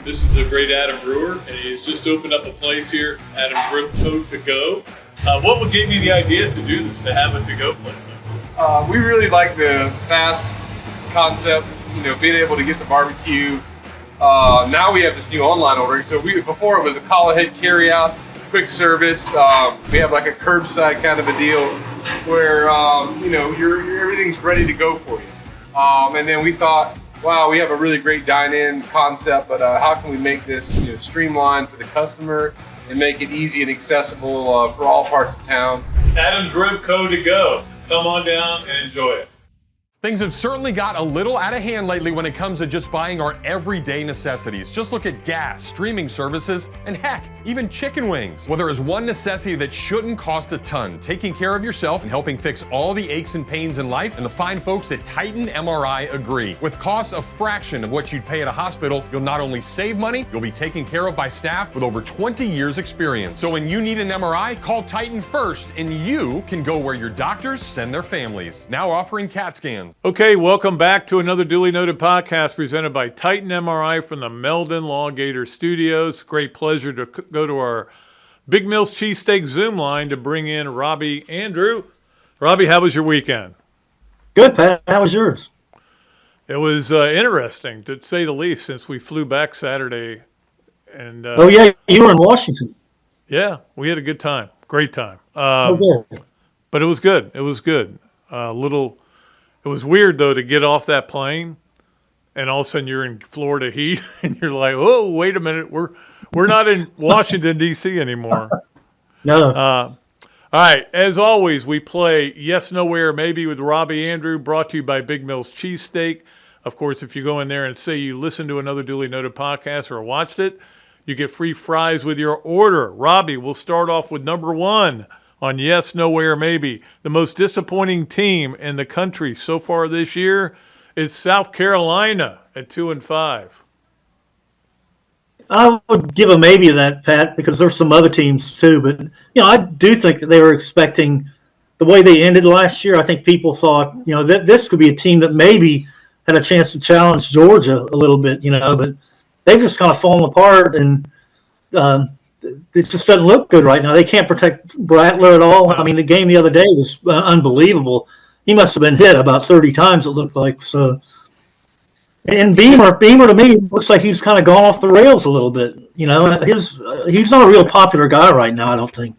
this is a great Adam Brewer, and he's just opened up a place here, Adam Brewer To Go. What gave you the idea to do this, to have a to-go place? We really like the fast concept, being able to get the barbecue. Now we have this new online ordering. So before it was a call ahead carry out, quick service. We have like a curbside kind of a deal where everything's ready to go for you. And then we thought, wow, we have a really great dine-in concept, but how can we make this streamlined for the customer and make it easy and accessible for all parts of town? Adam's Rib Co. To Go. Come on down and enjoy it. Things have certainly got a little out of hand lately when it comes to just buying our everyday necessities. Just look at gas, streaming services, and heck, even chicken wings. Well, there is one necessity that shouldn't cost a ton: taking care of yourself and helping fix all the aches and pains in life, and the fine folks at Titan MRI agree. With costs a fraction of what you'd pay at a hospital, you'll not only save money, you'll be taken care of by staff with over 20 years experience. So when you need an MRI, call Titan first, and you can go where your doctors send their families. Now offering CAT scans. Okay, welcome back to another Duly Noted podcast presented by Titan MRI from the Meldon Law Gator Studios. Great pleasure to go to our Big Mills Cheesesteaks Zoom line to bring in Robbie Andrew. Robbie, how was your weekend? Good, Pat. How was yours? It was interesting, to say the least, since we flew back Saturday. And oh, yeah, you were in Washington. Yeah, we had a good time. Great time. Okay. But it was good. It was good. It was weird though to get off that plane, and all of a sudden you're in Florida heat, and you're like, oh, wait a minute, we're not in Washington D.C. anymore. No. All right. As always, we play Yes, Nowhere, Maybe with Robbie Andrew, brought to you by Big Mill's Cheesesteak. Of course, if you go in there and say you listened to another Dooley Noted podcast or watched it, you get free fries with your order. Robbie, we'll start off with number 1 on Yes, Nowhere, Maybe. The most disappointing team in the country so far this year is South Carolina at 2-5. I would give a maybe to that, Pat, because there's some other teams too. But, I do think that they were expecting the way they ended last year. I think people thought, that this could be a team that maybe had a chance to challenge Georgia a little bit, but they've just kind of fallen apart, and it just doesn't look good right now. They can't protect Rattler at all. I mean, the game the other day was unbelievable. He must have been hit about 30 times, it looked like. So, and Beamer to me looks like he's kind of gone off the rails a little bit. He's not a real popular guy right now, I don't think.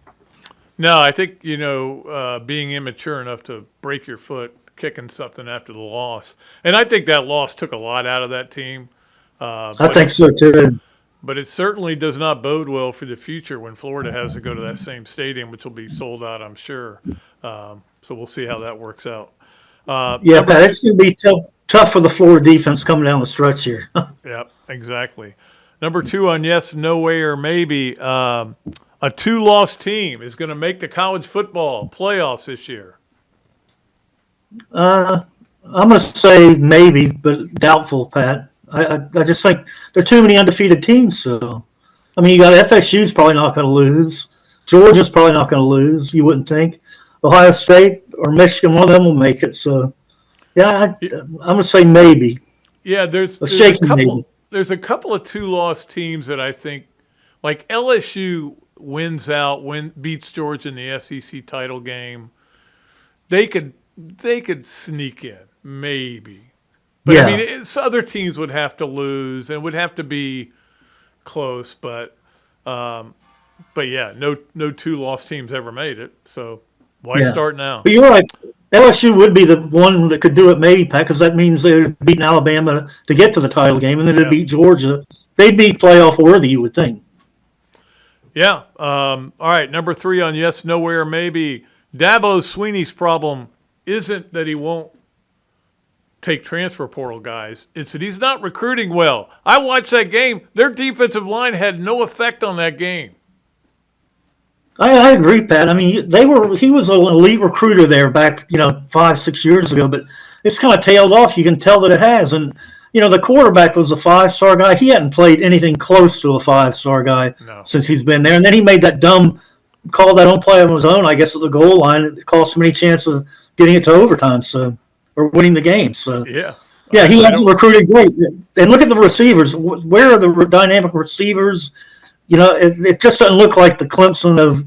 No, I think, being immature enough to break your foot kicking something after the loss. And I think that loss took a lot out of that team. I think so, too. But it certainly does not bode well for the future when Florida has to go to that same stadium, which will be sold out, I'm sure. So we'll see how that works out. Pat, it's going to be tough for the Florida defense coming down the stretch here. Yep, exactly. Number 2 on Yes, No Way, or Maybe. A 2-loss team is going to make the college football playoffs this year. I'm going to say maybe, but doubtful, Pat. I just think there are too many undefeated teams. So, I mean, you got FSU's probably not going to lose. Georgia's probably not going to lose, you wouldn't think. Ohio State or Michigan, one of them will make it. So, yeah, I'm going to say maybe. Yeah, there's a couple of 2-loss teams that I think, like LSU wins out, beats Georgia in the SEC title game. They could sneak in, maybe. But, yeah. I mean, other teams would have to lose and would have to be close. But yeah, no 2-loss teams ever made it. So why start now? But you're right. LSU would be the one that could do it maybe, Pat, because that means they're beating Alabama to get to the title game, and then they'd beat Georgia. They'd be playoff worthy, you would think. Yeah. All right, number 3 on Yes, Nowhere, Maybe. Dabo Swinney's problem isn't that he won't take transfer portal guys. It's that he's not recruiting well. I watched that game. Their defensive line had no effect on that game. I agree, Pat. I mean, he was an elite recruiter there back, 5-6 years ago, but it's kind of tailed off. You can tell that it has. And, the quarterback was a 5-star guy. He hadn't played anything close to a 5-star guy since he's been there. And then he made that dumb call that on play on his own, I guess, at the goal line. It cost him any chance of getting it to overtime, or winning the game. So he hasn't recruited great. And look at the receivers. Where are the dynamic receivers? It just doesn't look like the Clemson of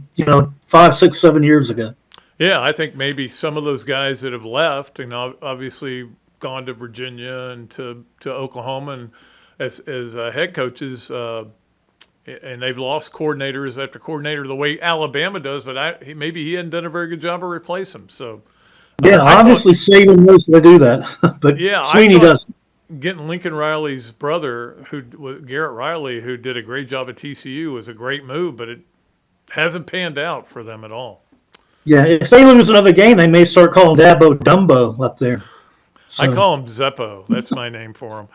5, 6, 7 years ago. Yeah, I think maybe some of those guys that have left, and obviously gone to Virginia and to Oklahoma, and as head coaches, and they've lost coordinators after coordinator the way Alabama does. But maybe he hadn't done a very good job of replacing him. So. Yeah, obviously Saban knows how to do that, but Sweeney doesn't. Getting Lincoln Riley's brother, Garrett Riley, who did a great job at TCU, was a great move, but it hasn't panned out for them at all. Yeah, if they lose another game, they may start calling Dabo Dumbo up there. So. I call him Zeppo. That's my name for him.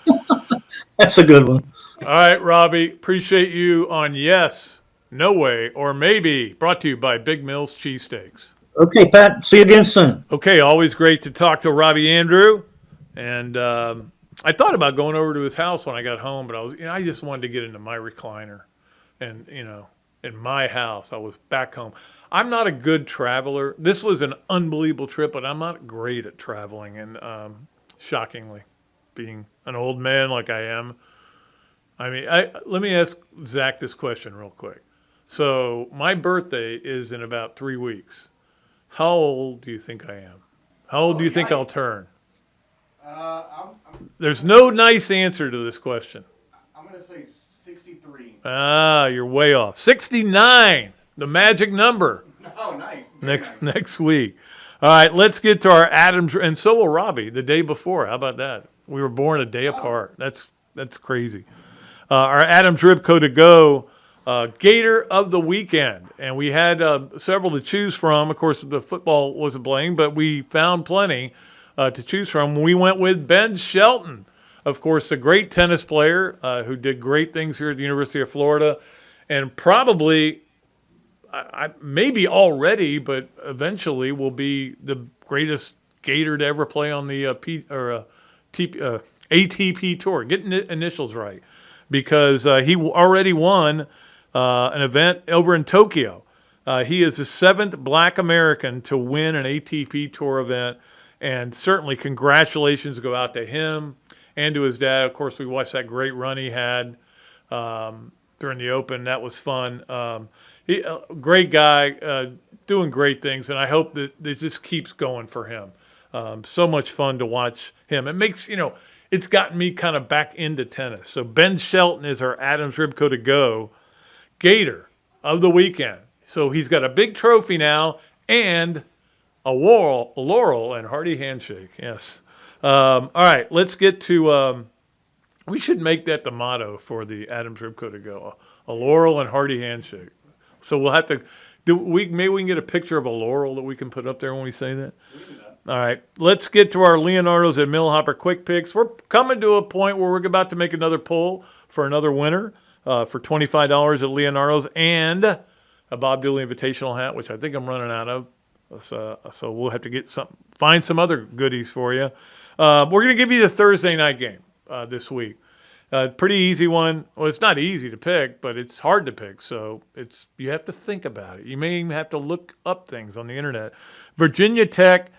That's a good one. All right, Robbie, appreciate you on Yes, No Way, or Maybe, brought to you by Big Mill's Cheesesteaks. Okay, Pat. See you again soon. Okay, always great to talk to Robbie Andrew. And I thought about going over to his house when I got home, but I just wanted to get into my recliner. And, in my house, I was back home. I'm not a good traveler. This was an unbelievable trip, but I'm not great at traveling. And shockingly, being an old man like I am. I mean, let me ask Zach this question real quick. So my birthday is in about 3 weeks. How old do you think I am? How old do you think I'll turn? There's no nice answer to this question. I'm going to say 63. You're way off. 69, the magic number. Oh, nice. Next week. All right, let's get to our Adams, and so will Robbie the day before. How about that? We were born a day apart. That's crazy. Our Adams Ribco to go, Gator of the weekend, and we had several to choose from. Of course, the football wasn't playing, but we found plenty to choose from. We went with Ben Shelton, of course, a great tennis player who did great things here at the University of Florida, and probably, maybe already, but eventually will be the greatest Gator to ever play on the ATP Tour. Getting the initials right, because he already won an event over in Tokyo. He is the 7th Black American to win an ATP Tour event, and certainly congratulations go out to him and to his dad. Of course, we watched that great run he had during the Open. That was fun. Great guy, doing great things, and I hope that it just keeps going for him. So much fun to watch him. It makes, it's gotten me kind of back into tennis. So Ben Shelton is our Adams Ribco to go Gator of the weekend. So he's got a big trophy now and a laurel and hearty handshake. Yes. All right, let's get to, we should make that the motto for the Adams Ribco to go, a laurel and hearty handshake. So we'll have to, maybe we can get a picture of a laurel that we can put up there when we say that. All right, let's get to our Leonardo's and Millhopper quick picks. We're coming to a point where we're about to make another pull for another winner for $25 at Leonardo's and a Bob Dooley Invitational hat, which I think I'm running out of. So we'll have to find some other goodies for you. We're going to give you the Thursday night game this week. Pretty easy one. Well, it's not easy to pick, but it's hard to pick. So you have to think about it. You may even have to look up things on the internet. Virginia Tech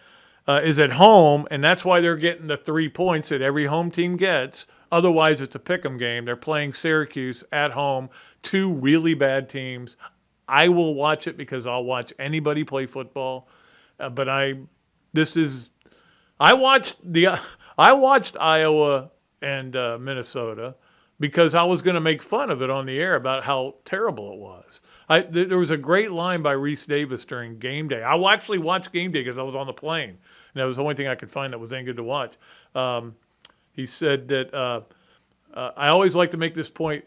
is at home, and that's why they're getting the 3 points that every home team gets. Otherwise, it's a pick'em game. They're playing Syracuse at home, 2 really bad teams. I will watch it because I'll watch anybody play football. But I watched Iowa and Minnesota because I was going to make fun of it on the air about how terrible it was. There was a great line by Reese Davis during game day. I actually watched game day because I was on the plane, and that was the only thing I could find that was any good to watch. He said that I always like to make this point.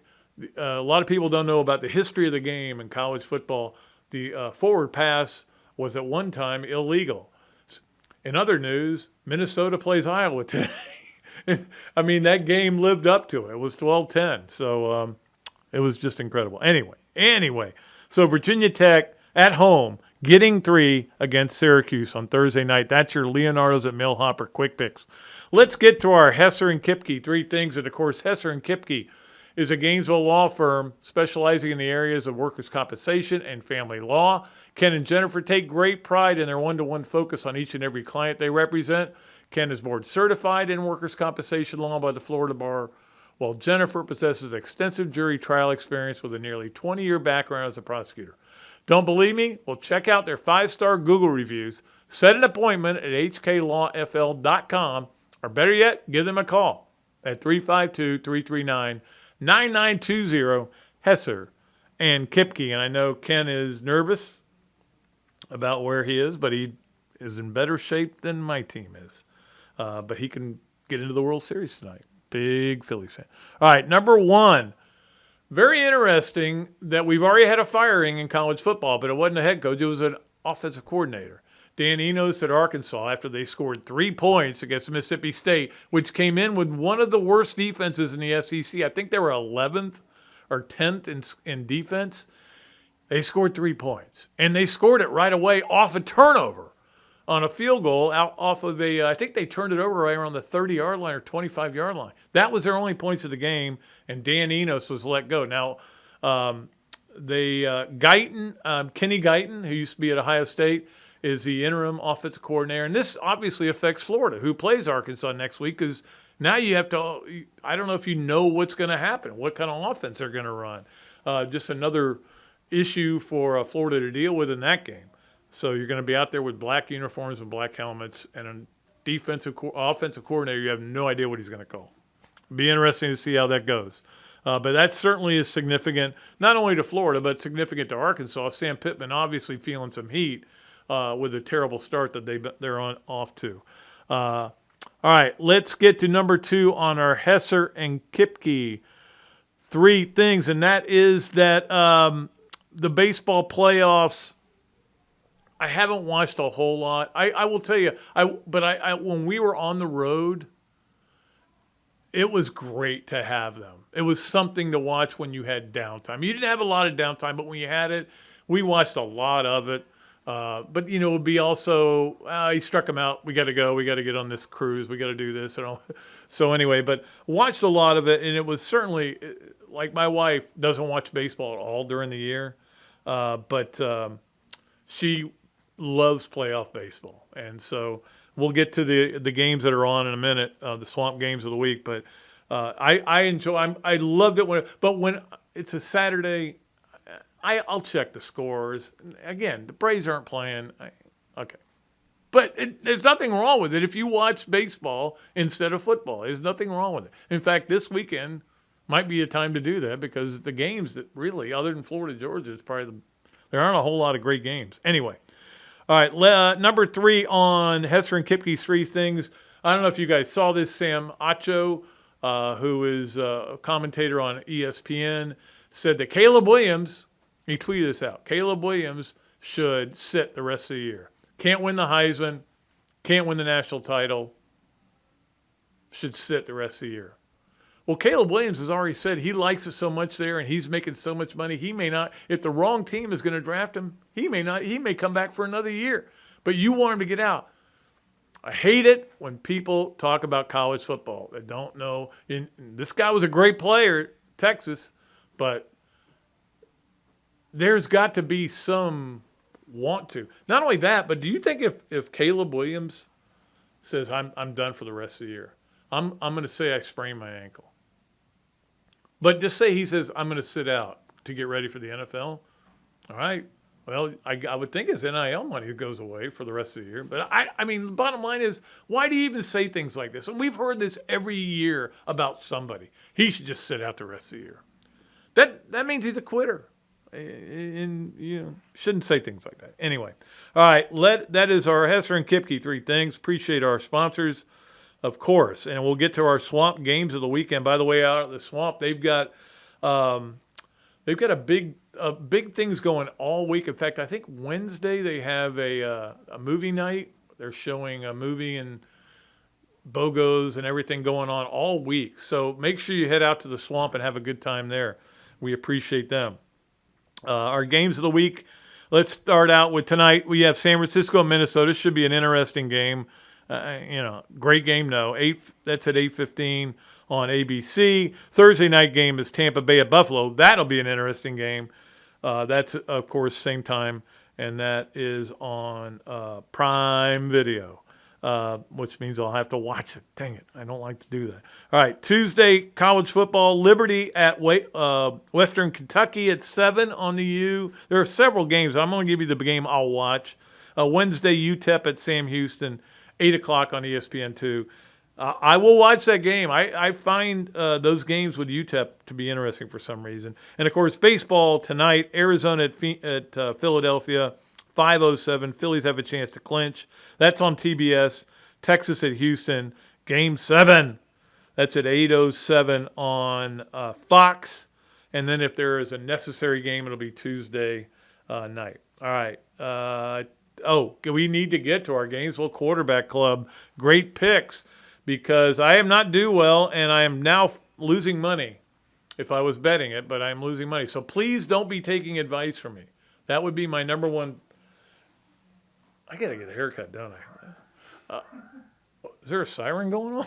A lot of people don't know about the history of the game in college football. The forward pass was at one time illegal. In other news, Minnesota plays Iowa today. I mean, that game lived up to it. It was 12-10, so it was just incredible. Anyway, so Virginia Tech at home, getting 3 against Syracuse on Thursday night. That's your Leonardo's at Millhopper quick picks. Let's get to our Hesser and Kipke 3 things. And, of course, Hesser and Kipke is a Gainesville law firm specializing in the areas of workers' compensation and family law. Ken and Jennifer take great pride in their one-to-one focus on each and every client they represent. Ken is board certified in workers' compensation law by the Florida Bar, while Jennifer possesses extensive jury trial experience with a nearly 20-year background as a prosecutor. Don't believe me? Well, check out their 5-star Google reviews. Set an appointment at hklawfl.com, or better yet, give them a call at 352-339-9920, Hesser and Kipke. And I know Ken is nervous about where he is, but he is in better shape than my team is. But he can get into the World Series tonight. Big Phillies fan. All right, number 1. Very interesting that we've already had a firing in college football, but it wasn't a head coach. It was an offensive coordinator. Dan Enos at Arkansas, after they scored 3 points against Mississippi State, which came in with one of the worst defenses in the SEC. I think they were 11th or 10th in defense. They scored 3 points, and they scored it right away off a turnover on a field goal out off of I think they turned it over right around the 30-yard line or 25-yard line. That was their only points of the game, and Dan Enos was let go. Now, Kenny Guyton, who used to be at Ohio State, is the interim offensive coordinator. And this obviously affects Florida, who plays Arkansas next week, because now you have to – I don't know if you know what's going to happen, what kind of offense they're going to run. Just another issue for Florida to deal with in that game. So you're going to be out there with black uniforms and black helmets, and an offensive coordinator, you have no idea what he's going to call. Be interesting to see how that goes. But that certainly is significant, not only to Florida, but significant to Arkansas. Sam Pittman obviously feeling some heat with a terrible start that they're off to. All right, let's get to number 2 on our Hesser and Kipke 3 things, and that is that the baseball playoffs, I haven't watched a whole lot. I will tell you, when we were on the road, it was great to have them. It was something to watch when you had downtime. You didn't have a lot of downtime, but when you had it, we watched a lot of it. But, it would be also, he struck him out. We got to go. We got to get on this cruise. We got to do this. So anyway, but watched a lot of it, and it was certainly, like my wife doesn't watch baseball at all during the year, but she loves playoff baseball. And so we'll get to the games that are on in a minute, the Swamp games of the week. But I enjoy. I loved it when it's a Saturday. I'll check the scores. Again, the Braves aren't playing. Okay, but there's nothing wrong with it if you watch baseball instead of football. There's nothing wrong with it. In fact, this weekend might be a time to do that because the games that really, other than Florida, Georgia, is probably there aren't a whole lot of great games. Anyway. All right, number 3 on Hesser and Kipke's 3 things. I don't know if you guys saw this. Sam Acho, who is a commentator on ESPN, said that Caleb Williams, he tweeted this out, Caleb Williams should sit the rest of the year. Can't win the Heisman, can't win the national title, should sit the rest of the year. Well, Caleb Williams has already said he likes it so much there and he's making so much money. He may not, if the wrong team is going to draft him, he may come back for another year. But you want him to get out. I hate it when people talk about college football that don't know. This guy was a great player at Texas, but there's got to be some want to. Not only that, but do you think if Caleb Williams says, I'm done for the rest of the year, I'm going to say I sprained my ankle. But just say he says, I'm going to sit out to get ready for the NFL. All right. Well, I would think his NIL money goes away for the rest of the year. But, I mean, the bottom line is, why do you even say things like this? And we've heard this every year about somebody. He should just sit out the rest of the year. That means he's a quitter. And shouldn't say things like that. Anyway. All right. That is our Hesser and Kipke 3 things. Appreciate our sponsors. Of course, and we'll get to our Swamp games of the weekend. By the way, out at the Swamp, they've got a big things going all week. In fact, I think Wednesday they have a movie night. They're showing a movie and BOGOs and everything going on all week. So make sure you head out to the Swamp and have a good time there. We appreciate them. Our games of the week. Let's start out with tonight. We have San Francisco and Minnesota. Should be an interesting game. Great game, no. That's at 8:15 on ABC. Thursday night game is Tampa Bay at Buffalo. That'll be an interesting game. That's, of course, same time, and that is on Prime Video, which means I'll have to watch it. Dang it, I don't like to do that. All right, Tuesday, college football, Liberty at Western Kentucky at 7 on the U. There are several games. I'm going to give you the game I'll watch. Wednesday, UTEP at Sam Houston. 8 o'clock on ESPN2. I will watch that game. I find those games with UTEP to be interesting for some reason. And, of course, baseball tonight, Arizona at Philadelphia, 5:07. Phillies have a chance to clinch. That's on TBS. Texas at Houston, Game 7. That's at 8:07 on Fox. And then if there is a necessary game, it'll be Tuesday night. All right. We need to get to our Gainesville Quarterback Club. Great picks, because I am not due well, and I am now losing money if I was betting it, but I'm losing money. So please don't be taking advice from me. That would be my number one. I got to get a haircut, don't I? Is there a siren going on?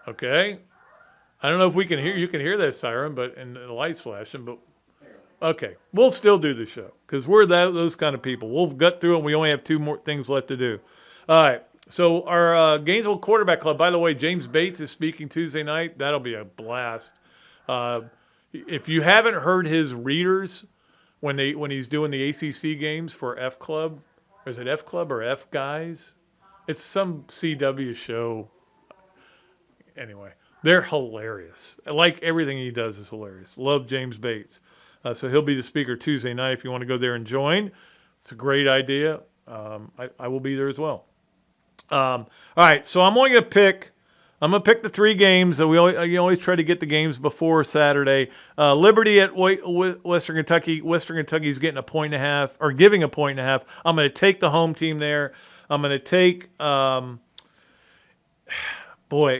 Okay. I don't know if you can hear that siren, but and the lights flashing, but okay, we'll still do the show because we're those kind of people. We'll gut through and we only have 2 more things left to do. All right, so our Gainesville Quarterback Club, by the way, James Bates is speaking Tuesday night. That'll be a blast. If you haven't heard his readers when he's doing the ACC games for F Club, or is it F Club or F Guys? It's some CW show. Anyway, They're hilarious. Like everything he does is hilarious. Love James Bates. So he'll be the speaker Tuesday night if you want to go there and join. It's a great idea. I will be there as well. All right, so I'm going to pick the 3 games. You always try to get the games before Saturday. Liberty at Western Kentucky. Western Kentucky's getting a 1.5 or giving a 1.5. I'm going to take the home team there. I'm going to take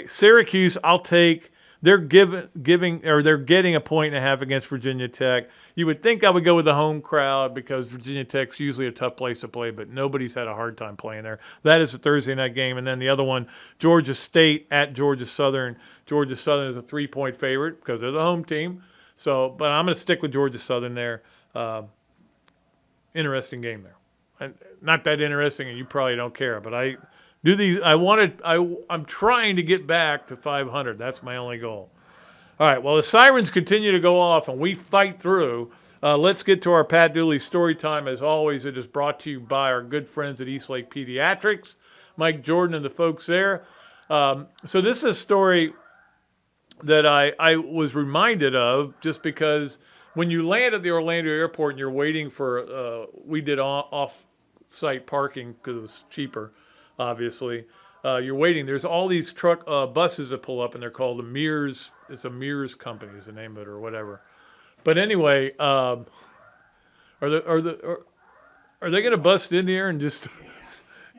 Syracuse. I'll take. They're getting a 1.5 against Virginia Tech. You would think I would go with the home crowd because Virginia Tech's usually a tough place to play, but nobody's had a hard time playing there. That is the Thursday night game. And then the other one, Georgia State at Georgia Southern. Georgia Southern is a 3-point favorite because they're the home team. So, but I'm going to stick with Georgia Southern there. Interesting game there. Not that interesting, and you probably don't care, but I do these. I'm trying to get back to 500. That's my only goal. All right, well, the sirens continue to go off, and we fight through. Let's get to our Pat Dooley story time. As always, it is brought to you by our good friends at Eastlake Pediatrics, Mike Jordan and the folks there. So this is a story that I was reminded of just because when you land at the Orlando airport and you're waiting for, we did off-site parking because it was cheaper, obviously. You're waiting. There's all these buses that pull up, and they're called the Mears. It's a Mears company is the name of it or whatever. But anyway, are they going to bust in here and just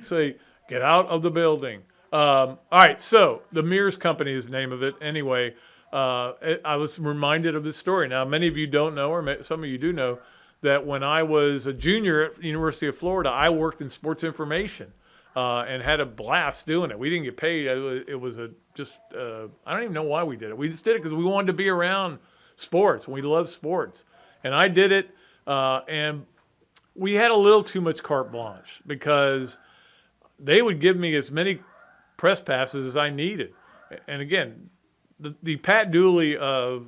say, get out of the building? All right, so the Mears company is the name of it. Anyway, I was reminded of this story. Now, many of you don't know, or some of you do know, that when I was a junior at the University of Florida, I worked in sports information. And had a blast doing it. We didn't get paid. It was I don't even know why we did it. We just did it because we wanted to be around sports. We love sports. And I did it, and we had a little too much carte blanche because they would give me as many press passes as I needed. And again, the Pat Dooley of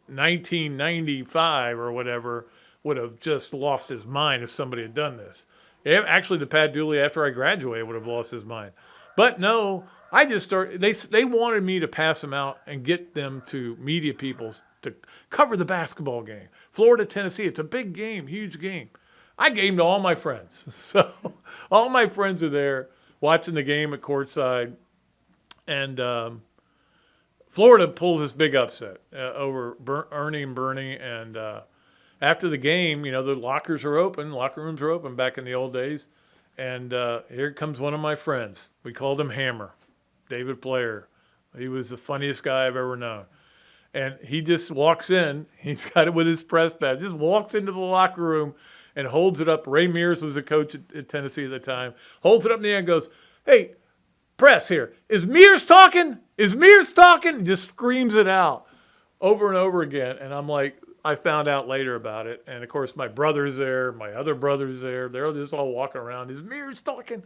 1995 or whatever would have just lost his mind if somebody had done this. Actually, the Pat Dooley after I graduated would have lost his mind. But no, I just started. They wanted me to pass them out and get them to media people to cover the basketball game. Florida, Tennessee, it's a big game, huge game. I gave them to all my friends. So all my friends are there watching the game at courtside. And Florida pulls this big upset over Ernie and Bernie. And after the game, the locker rooms are open back in the old days. And here comes one of my friends. We called him Hammer, David Player. He was the funniest guy I've ever known. And he just walks in. He's got it with his press badge. Just walks into the locker room and holds it up. Ray Mears was a coach at Tennessee at the time. Holds it up in the air and goes, "Hey, press here. Is Mears talking? Is Mears talking?" And just screams it out over and over again. And I'm like, I found out later about it. And, of course, my brother's there. My other brother's there. They're just all walking around. Is Mears talking?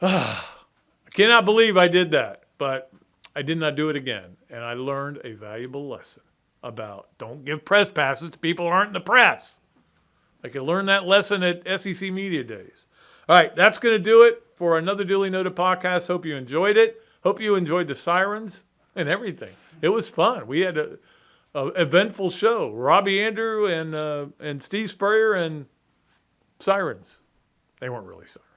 I cannot believe I did that. But I did not do it again. And I learned a valuable lesson about don't give press passes to people who aren't in the press. I could learn that lesson at SEC Media Days. All right, that's going to do it for another Duly Noted podcast. Hope you enjoyed it. Hope you enjoyed the sirens and everything. It was fun. We had a eventful show. Robbie Andrew and Steve Spurrier and sirens. They weren't really sirens.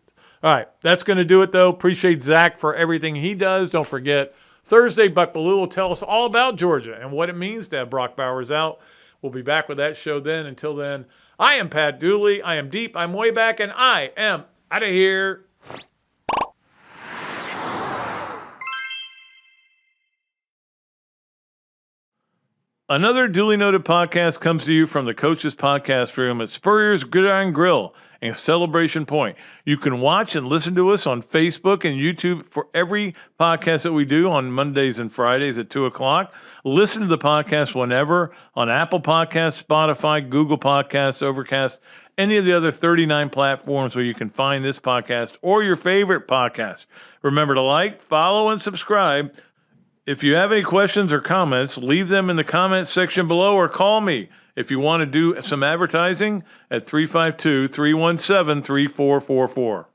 All right, that's going to do it, though. Appreciate Zach for everything he does. Don't forget, Thursday, Buck Bellew will tell us all about Georgia and what it means to have Brock Bowers out. We'll be back with that show then. Until then, I am Pat Dooley. I am deep. I'm way back, and I am out of here. Another Duly Noted podcast comes to you from the Coach's Podcast Room at Spurrier's Gridiron Grill and Celebration Point. You can watch and listen to us on Facebook and YouTube for every podcast that we do on Mondays and Fridays at 2 o'clock. Listen to the podcast whenever on Apple Podcasts, Spotify, Google Podcasts, Overcast, any of the other 39 platforms where you can find this podcast or your favorite podcast. Remember to like, follow, and subscribe. If you have any questions or comments, leave them in the comments section below or call me if you want to do some advertising at 352-317-3444.